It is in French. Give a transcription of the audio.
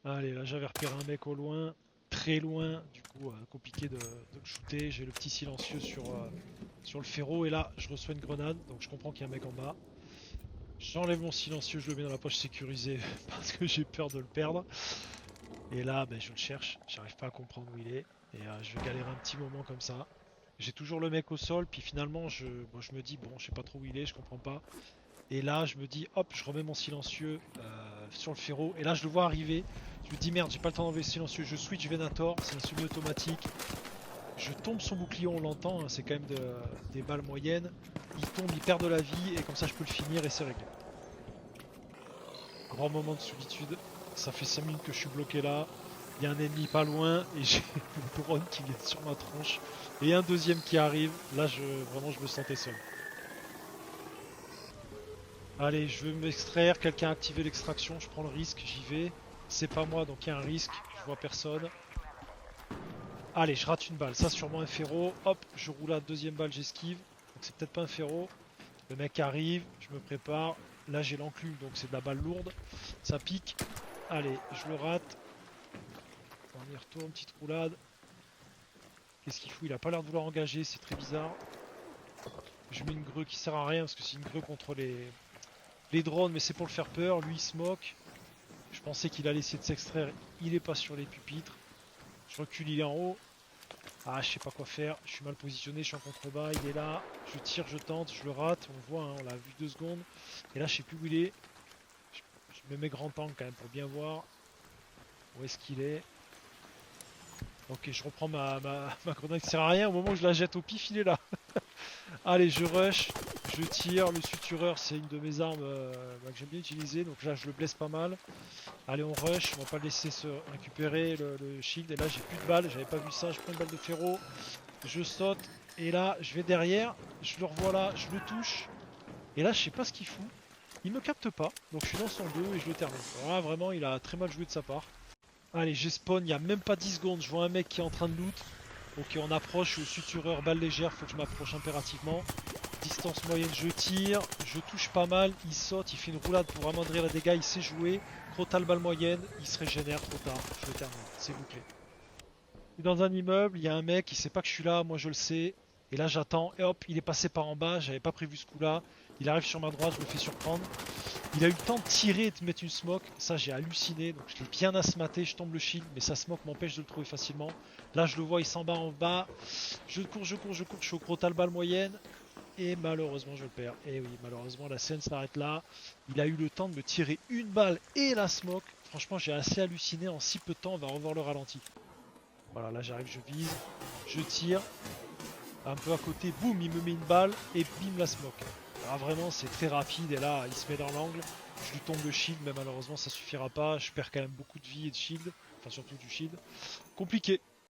Allez, là j'avais repéré un mec au loin, très loin, du coup compliqué de le shooter. J'ai le petit silencieux sur le ferro et là je reçois une grenade, donc je comprends qu'il y a un mec en bas. J'enlève mon silencieux, je le mets dans la poche sécurisée parce que j'ai peur de le perdre. Et là, ben, je le cherche, j'arrive pas à comprendre où il est. Et je vais galérer un petit moment comme ça. J'ai toujours le mec au sol, puis finalement bon, je me dis, bon, je sais pas trop où il est, je comprends pas. Et là, je me dis, hop, je remets mon silencieux sur le ferro. Et là, je le vois arriver. Je me dis, merde, j'ai pas le temps d'enlever le silencieux. Je switch Venator, c'est un semi-automatique. Je tombe son bouclier, on l'entend, hein, c'est quand même des balles moyennes. Il tombe, il perd de la vie, et comme ça, je peux le finir et c'est réglé. Grand moment de solitude. Ça fait 5 minutes que je suis bloqué là. Il y a un ennemi pas loin et j'ai le drone qui vient sur ma tronche. Et un deuxième qui arrive. Là, vraiment, je me sentais seul. Allez, je veux m'extraire. Quelqu'un a activé l'extraction. Je prends le risque. J'y vais. C'est pas moi, donc il y a un risque. Je vois personne. Allez, je rate une balle. Ça, sûrement un ferro. Hop, je roule à deuxième balle. J'esquive. Donc c'est peut-être pas un ferro. Le mec arrive. Je me prépare. Là, j'ai l'enclume, donc c'est de la balle lourde. Ça pique. Allez, je le rate. On y retourne. Petite roulade. Qu'est-ce qu'il fout? Il a pas l'air de vouloir engager. C'est très bizarre. Je mets une grue qui sert à rien parce que c'est une grue contre les drones, mais c'est pour le faire peur. Lui, il se moque. Je pensais qu'il allait essayer de s'extraire. Il est pas sur les pupitres. Je recule, il est en haut. Ah, je sais pas quoi faire. Je suis mal positionné, je suis en contrebas. Il est là. Je tire, je tente, je le rate. On le voit, hein, on l'a vu 2 secondes. Et là, je sais plus où il est. Je, je mets mes grands angles quand même pour bien voir où est-ce qu'il est. Ok, je reprends ma grenade qui sert à rien. Au moment où je la jette au pif, il est là. Allez, je rush, je tire. Le sutureur, c'est une de mes armes que j'aime bien utiliser. Donc là, je le blesse pas mal. Allez, on rush. On va pas le laisser se récupérer le shield. Et là, j'ai plus de balles. J'avais pas vu ça. Je prends une balle de ferro. Je saute. Et là, je vais derrière. Je le revois là. Je le touche. Et là, je sais pas ce qu'il fout. Il me capte pas. Donc je suis dans son dos et je le termine. Voilà, vraiment, il a très mal joué de sa part. Allez, j'ai spawn. Il y a même pas 10 secondes. Je vois un mec qui est en train de loot. Ok, on approche. Sutureur, balle légère. Faut que je m'approche impérativement. Distance moyenne, je tire, je touche pas mal, il saute, il fait une roulade pour amoindrir les dégâts, il sait jouer. Crotal balle moyenne, il se régénère trop tard, je le termine, c'est bouclé. Et dans un immeuble, il y a un mec, il sait pas que je suis là, moi je le sais. Et là j'attends, et hop, il est passé par en bas, j'avais pas prévu ce coup-là. Il arrive sur ma droite, je me fais surprendre. Il a eu le temps de tirer et de mettre une smoke, ça j'ai halluciné, donc je l'ai bien asmaté, je tombe le shield, mais sa smoke m'empêche de le trouver facilement. Là je le vois, il s'en bat en bas. Je cours, je cours, je cours, je suis au crotal balle moyenne. Et malheureusement, je le perds. Et oui, malheureusement, la scène s'arrête là. Il a eu le temps de me tirer une balle et la smoke. Franchement, j'ai assez halluciné en si peu de temps. On va revoir le ralenti. Voilà, là j'arrive, je vise, je tire. Un peu à côté, boum, il me met une balle et bim, la smoke. Alors vraiment, c'est très rapide. Et là, il se met dans l'angle. Je lui tombe le shield, mais malheureusement, ça suffira pas. Je perds quand même beaucoup de vie et de shield. Enfin, surtout du shield. Compliqué.